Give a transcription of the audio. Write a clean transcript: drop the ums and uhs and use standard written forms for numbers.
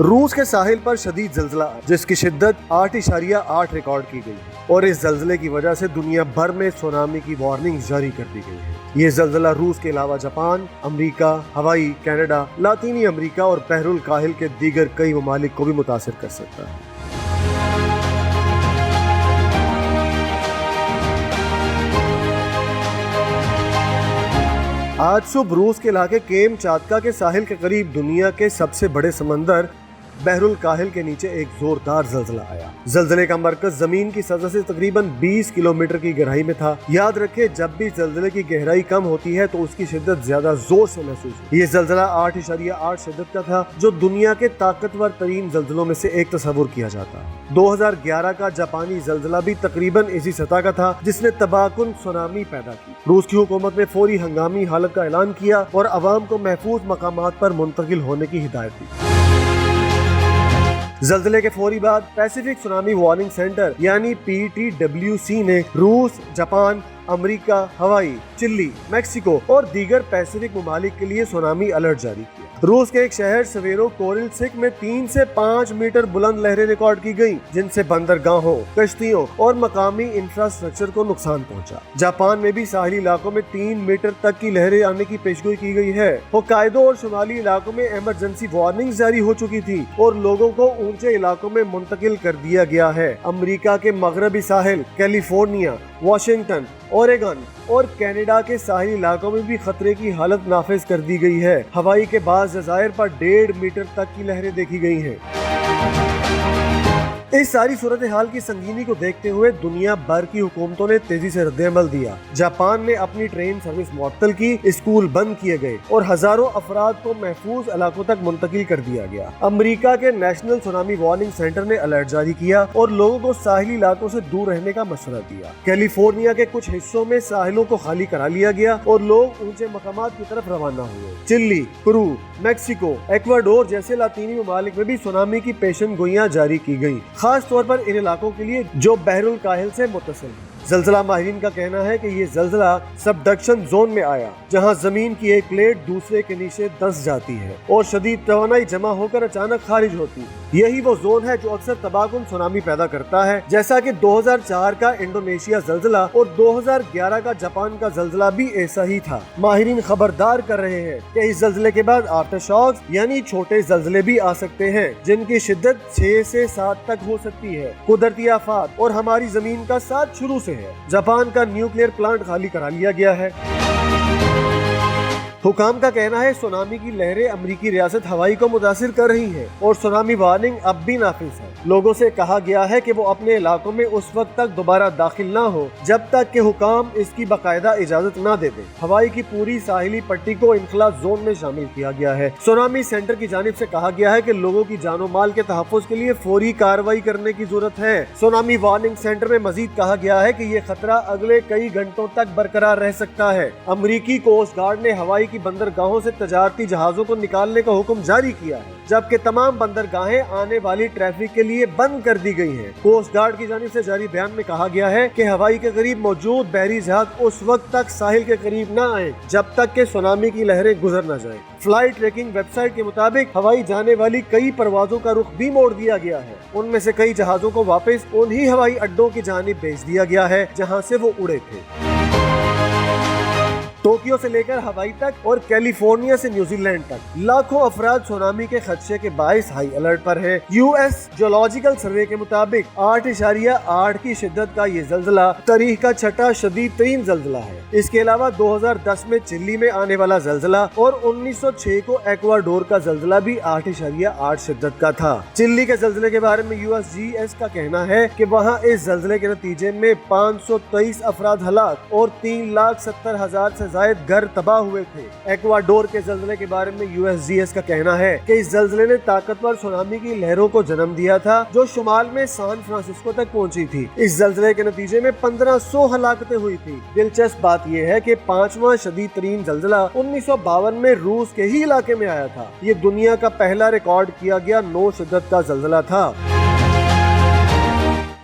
روس کے ساحل پر شدید زلزلہ جس کی شدت 8.8 ریکارڈ کی گئی اور اس زلزلے کی وجہ سے دنیا بھر میں سونامی کی وارننگ جاری کر دی گئی ہے۔ یہ زلزلہ روس کے علاوہ جاپان، امریکہ، ہوائی، کینیڈا، لاطینی امریکہ اور بحر الکاہل کے دیگر کئی ممالک کو بھی متاثر کر سکتا ہے۔ آج صبح روس کے علاقے کیم چاتکا کے ساحل کے قریب دنیا کے سب سے بڑے سمندر بحر الکاہل کے نیچے ایک زوردار زلزلہ آیا۔ زلزلے کا مرکز زمین کی سطح سے تقریباً 20 کلومیٹر کی گہرائی میں تھا۔ یاد رکھیں جب بھی زلزلے کی گہرائی کم ہوتی ہے تو اس کی شدت زیادہ زور سے محسوس ہوتی ہے۔ یہ زلزلہ 8.8 شدت کا تھا جو دنیا کے طاقتور ترین زلزلوں میں سے ایک تصور کیا جاتا ہے۔ 2011 کا جاپانی زلزلہ بھی تقریباً اسی سطح کا تھا جس نے تباہ کن سونامی پیدا کی۔ روس کی حکومت نے فوری ہنگامی حالت کا اعلان کیا اور عوام کو محفوظ مقامات پر منتقل ہونے کی ہدایت دی۔ زلزلے کے فوری بعد پیسیفک سونامی وارننگ سینٹر یعنی PTWC نے روس، جاپان، امریکہ، ہوائی، چلی، میکسیکو اور دیگر پیسیفک ممالک کے لیے سونامی الرٹ جاری کیا۔ روس کے ایک شہر سویرو کورلسک میں 3 سے 5 میٹر بلند لہریں ریکارڈ کی گئیں جن سے بندرگاہوں، کشتیوں اور مقامی انفراسٹرکچر کو نقصان پہنچا۔ جاپان میں بھی ساحلی علاقوں میں 3 میٹر تک کی لہریں آنے کی پیشگوئی کی گئی ہے۔ ہوکائیدو اور شمالی علاقوں میں ایمرجنسی وارننگ جاری ہو چکی تھی اور لوگوں کو اونچے علاقوں میں منتقل کر دیا گیا ہے۔ امریکہ کے مغربی ساحل، کیلیفورنیا، واشنگٹن، اوریگن اور کینیڈا کے ساحلی علاقوں میں بھی خطرے کی حالت نافذ کر دی گئی ہے۔ ہوائی کے بعض جزائر پر 1.5 میٹر تک کی لہریں دیکھی گئی ہیں۔ اس ساری صورتحال کی سنگینی کو دیکھتے ہوئے دنیا بھر کی حکومتوں نے تیزی سے رد عمل دیا۔ جاپان نے اپنی ٹرین سروس معطل کی، اسکول بند کیے گئے اور ہزاروں افراد کو محفوظ علاقوں تک منتقل کر دیا گیا۔ امریکہ کے نیشنل سونامی وارننگ سینٹر نے الرٹ جاری کیا اور لوگوں کو ساحلی علاقوں سے دور رہنے کا مشورہ دیا۔ کیلیفورنیا کے کچھ حصوں میں ساحلوں کو خالی کرا لیا گیا اور لوگ اونچے مقامات کی طرف روانہ ہوئے۔ چلی، پرو، میکسیکو، ایکواڈور جیسے لاطینی ممالک میں بھی سونامی کی پیشن گوئیاں جاری کی گئیں، خاص طور پر ان علاقوں کے لیے جو بحر الکاہل سے متصل ہیں۔ زلزلہ ماہرین کا کہنا ہے کہ یہ زلزلہ سبڈکشن زون میں آیا جہاں زمین کی ایک پلیٹ دوسرے کے نیچے دس جاتی ہے اور شدید توانائی جمع ہو کر اچانک خارج ہوتی ہے۔ یہی وہ زون ہے جو اکثر تباہ کن سونامی پیدا کرتا ہے، جیسا کہ 2004 کا انڈونیشیا زلزلہ اور 2011 کا جاپان کا زلزلہ بھی ایسا ہی تھا۔ ماہرین خبردار کر رہے ہیں کہ اس زلزلے کے بعد آفٹر شاکس یعنی چھوٹے زلزلے بھی آ سکتے ہیں جن کی شدت 6 سے 7 تک ہو سکتی ہے۔ قدرتی آفات اور ہماری زمین کا ساتھ شروع سے ہے۔ جاپان کا نیوکلیئر پلانٹ خالی کرا لیا گیا ہے۔ حکام کا کہنا ہے سونامی کی لہریں امریکی ریاست ہوائی کو متاثر کر رہی ہیں اور سونامی وارننگ اب بھی نافذ ہے۔ لوگوں سے کہا گیا ہے کہ وہ اپنے علاقوں میں اس وقت تک دوبارہ داخل نہ ہو جب تک کہ حکام اس کی باقاعدہ اجازت نہ دے دیں۔ ہوائی کی پوری ساحلی پٹی کو انخلا زون میں شامل کیا گیا ہے۔ سونامی سینٹر کی جانب سے کہا گیا ہے کہ لوگوں کی جان و مال کے تحفظ کے لیے فوری کارروائی کرنے کی ضرورت ہے۔ سونامی وارننگ سینٹر میں مزید کہا گیا ہے کہ یہ خطرہ اگلے کئی گھنٹوں تک برقرار رہ سکتا ہے۔ امریکی کوسٹ گارڈ نے ہوائی کی بندرگاہوں سے تجارتی جہازوں کو نکالنے کا حکم جاری کیا ہے جبکہ تمام بندرگاہیں آنے والی ٹریفک کے لیے بند کر دی گئی ہیں۔ کوسٹ گارڈ کی جانب سے جاری بیان میں کہا گیا ہے کہ ہوائی کے قریب موجود بحری جہاز اس وقت تک ساحل کے قریب نہ آئیں جب تک کہ سونامی کی لہریں گزر نہ جائیں۔ فلائٹ ٹریکنگ ویب سائٹ کے مطابق ہوائی جانے والی کئی پروازوں کا رخ بھی موڑ دیا گیا ہے۔ ان میں سے کئی جہازوں کو واپس انہی ہوائی اڈوں کی جانب بھیج دیا گیا ہے جہاں سے وہ اڑے تھے۔ ٹوکیو سے لے کر ہوائی تک اور کیلیفورنیا سے نیوزی لینڈ تک لاکھوں افراد سونامی کے خدشے کے باعث ہائی الرٹ پر ہیں۔ US جیولوجیکل سروے کے مطابق 8.8 کی شدت کا یہ زلزلہ تاریخ کا چھٹا شدید ترین زلزلہ ہے۔ اس کے علاوہ 2010 میں چلی میں آنے والا زلزلہ اور 1906 کو ایکواڈور کا زلزلہ بھی 8.8 شدت کا تھا۔ چلی کے زلزلے کے بارے میں USGS کا کہنا ہے کہ وہاں اس زلزلے کے نتیجے میں 523 افراد ہلاک اور 3,70,000 سے زائد گھر تباہ ہوئے تھے۔ ایکواڈور کے زلزلے کے بارے میں USGS کا کہنا ہے کہ اس زلزلے نے طاقتور سونامی کی لہروں کو جنم دیا تھا جو شمال میں سان فرانسسکو تک پہنچی تھی۔ اس زلزلے کے نتیجے میں 1500 ہلاکتیں ہوئی تھی۔ دلچسپ بات یہ ہے کہ 5واں شدید ترین زلزلہ 1952 میں روس کے ہی علاقے میں آیا تھا۔ یہ دنیا کا پہلا ریکارڈ کیا گیا 9 شدت کا زلزلہ تھا۔